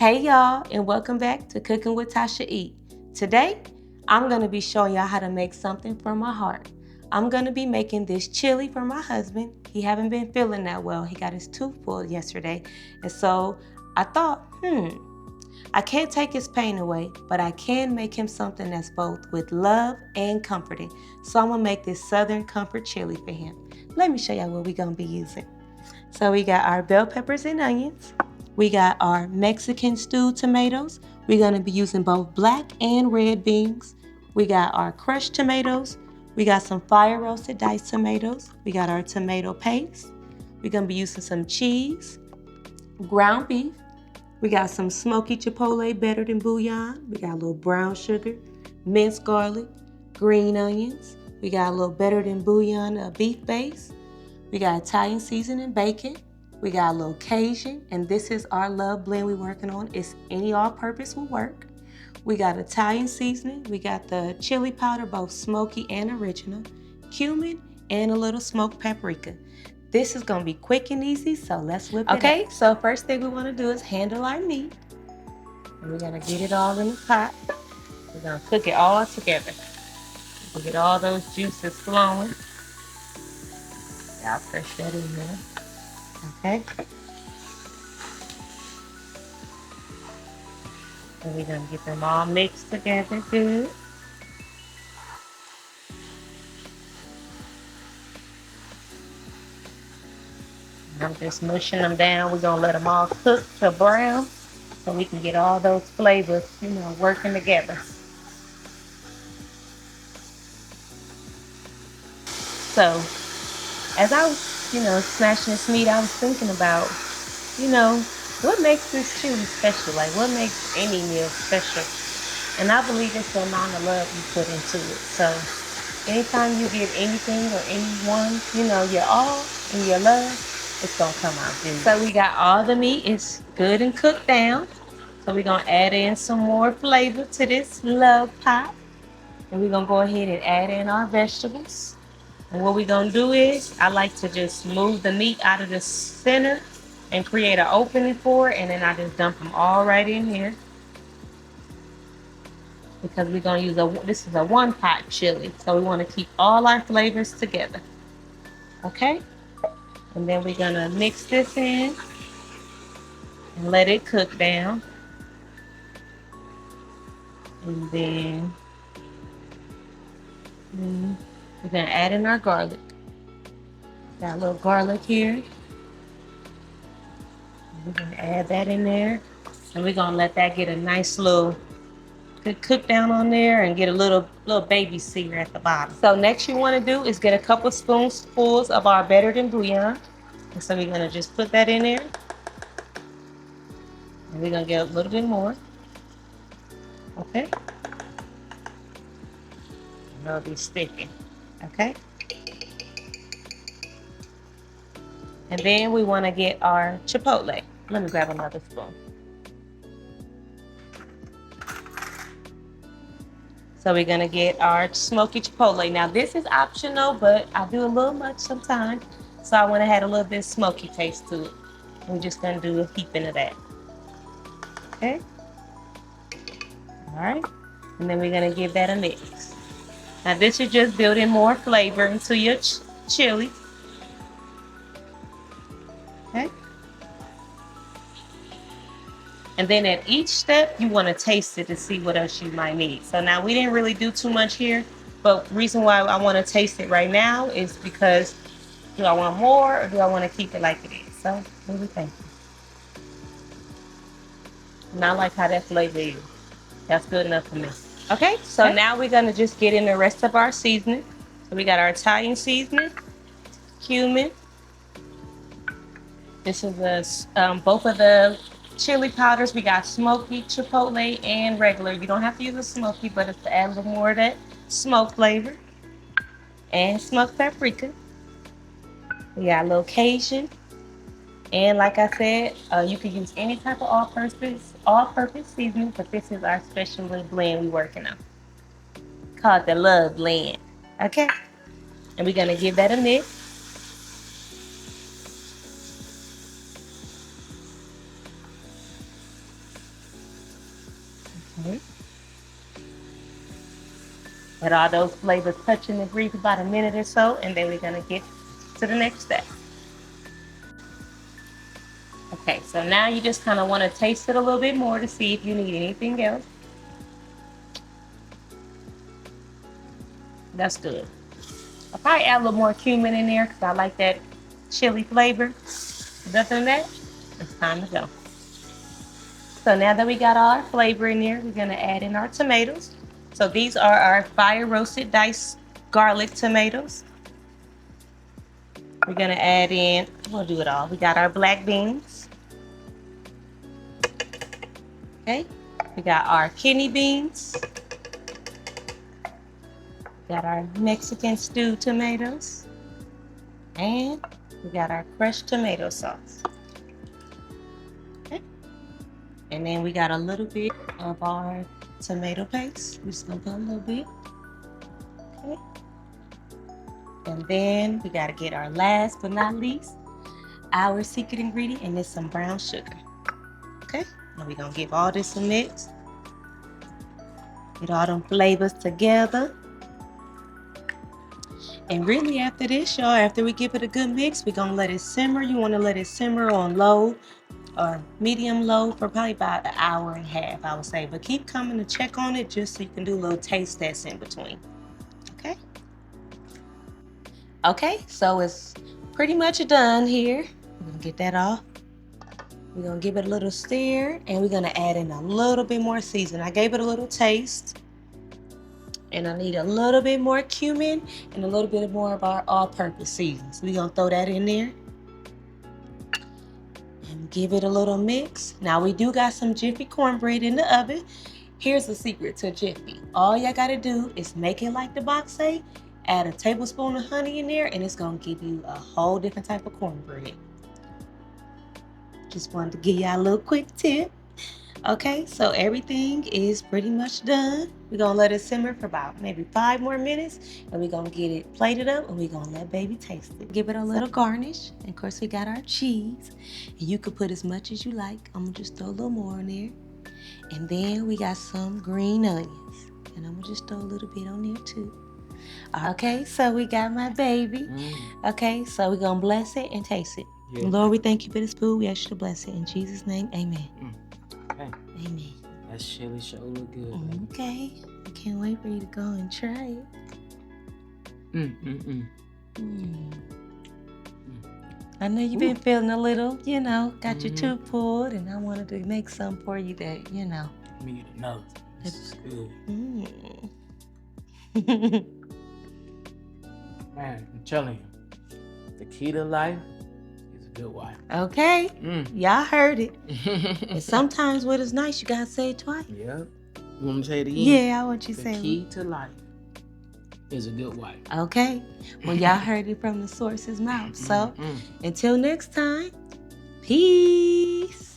Hey y'all, and welcome back to Cooking with Tasha E. Today, I'm going to be showing y'all how to make something from my heart. I'm going to be making this chili for my husband. He haven't been feeling that well. He got his tooth pulled yesterday. And so I thought, I can't take his pain away, but I can make him something that's both with love and comforting. So I'm going to make this Southern Comfort chili for him. Let me show y'all what we're going to be using. So we got our bell peppers and onions. We got our Mexican stewed tomatoes. We're going to be using both black and red beans. We got our crushed tomatoes. We got some fire roasted diced tomatoes. We got our tomato paste. We're going to be using some cheese, ground beef. We got some smoky chipotle Better Than Bouillon. We got a little brown sugar, minced garlic, green onions. We got a little Better Than Bouillon beef base. We got Italian seasoning bacon. We got a little Cajun, and this is our love blend we're working on. It's any all-purpose will work. We got Italian seasoning. We got the chili powder, both smoky and original, cumin, and a little smoked paprika. This is gonna be quick and easy, so let's whip it up. Okay, so first thing we wanna do is handle our meat. And we're gonna get it all in the pot. We're gonna cook it all together. We'll get all those juices flowing. I'll press that in there. Okay. And we're gonna get them all mixed together good. I'm just mushing them down. We're gonna let them all cook to brown so we can get all those flavors, working together. So as I was, smashing this meat, I was thinking about, what makes this chili special? Like, what makes any meal special? And I believe it's the amount of love you put into it. So anytime you give anything or anyone, your all and your love, it's gonna come out good. So we got all the meat. It's good and cooked down. So we're gonna add in some more flavor to this love pot. And we're gonna go ahead and add in our vegetables. And what we're gonna do is, I like to just move the meat out of the center and create an opening for it, and then I just dump them all right in here. Because we're gonna use this is a one pot chili. So we wanna keep all our flavors together. Okay? And then we're gonna mix this in and let it cook down. And then we're gonna add in our garlic. Got a little garlic here. We're gonna add that in there. And we're gonna let that get a nice little cook down on there and get a little baby sear at the bottom. So next you wanna do is get a couple spoonfuls of our Better Than Bouillon. And so we're gonna just put that in there. And we're gonna get a little bit more. Okay? And it'll be sticking. Okay? And then we want to get our chipotle. Let me grab another spoon. So we're gonna get our smoky chipotle. Now this is optional, but I do a little much sometimes. So I went ahead a little bit smoky taste to it. We're just gonna do a heaping of that. Okay? All right. And then we're gonna give that a mix. Now this is just building more flavor into your chili. Okay. And then at each step, you want to taste it to see what else you might need. So now we didn't really do too much here, but the reason why I want to taste it right now is because do I want more or do I want to keep it like it is? So what do you think? And I like how that flavor is. That's good enough for me. Okay, so now we're going to just get in the rest of our seasoning. So we got our Italian seasoning, cumin. This is both of the chili powders. We got smoky, chipotle, and regular. You don't have to use a smoky, but it's to add a little more of that smoke flavor. And smoked paprika. We got a little Cajun. And like I said, you can use any type of all-purpose seasoning, but this is our special little blend we're working on. Called the love blend. Okay? And we're gonna give that a mix. Mhm. Let all those flavors touch and agree for about a minute or so, and then we're gonna get to the next step. Okay, so now you just kind of want to taste it a little bit more to see if you need anything else. That's good. I'll probably add a little more cumin in there because I like that chili flavor. Other than that, it's time to go. So now that we got all our flavor in there, we're gonna add in our tomatoes. So these are our fire roasted diced garlic tomatoes. We're gonna add in, we'll do it all. We got our black beans. Okay. We got our kidney beans. Got our Mexican stewed tomatoes. And we got our crushed tomato sauce. Okay. And then we got a little bit of our tomato paste. We're just gonna put a little bit. Okay. And then we gotta get our last but not least, our secret ingredient, and it's some brown sugar. Okay. And we're gonna give all this a mix. Get all them flavors together. And really after this, y'all, after we give it a good mix, we're gonna let it simmer. You wanna let it simmer on low or medium low for probably about an hour and a half, I would say. But keep coming to check on it just so you can do a little taste test in between. Okay? Okay, so it's pretty much done here. We're gonna get that off. We're gonna give it a little stir and we're gonna add in a little bit more seasoning. I gave it a little taste. And I need a little bit more cumin and a little bit more of our all-purpose seasons. We're gonna throw that in there and give it a little mix. Now we do got some Jiffy cornbread in the oven. Here's the secret to Jiffy. All y'all gotta do is make it like the box say, add a tablespoon of honey in there, and it's gonna give you a whole different type of cornbread. Just wanted to give y'all a little quick tip. Okay, so everything is pretty much done. We're gonna let it simmer for about maybe 5 more minutes, and we're gonna get it plated up, and we're gonna let baby taste it. Give it a little garnish, and of course we got our cheese, and you could put as much as you like. I'm gonna just throw a little more in there, and then we got some green onions, and I'm gonna just throw a little bit on there too. Okay, so we got my baby. Okay, so we're gonna bless it and taste it. Yeah. Lord, we thank you for this food. We ask you to bless it in Jesus' name. Amen. Okay. Amen. That chili sure look good. Okay. I can't wait for you to go and try it. I know you've been feeling a little, got your tooth pulled, and I wanted to make some for you that, Let me get another. This is good. Man, I'm telling you, the key to life is a good wife. Okay. Y'all heard it. And sometimes what is nice, you gotta say it twice. Yep. You want me to say it again? Yeah, I want you to say it. The key to life is a good wife. Okay. Well, y'all heard it from the source's mouth. So, until next time, peace.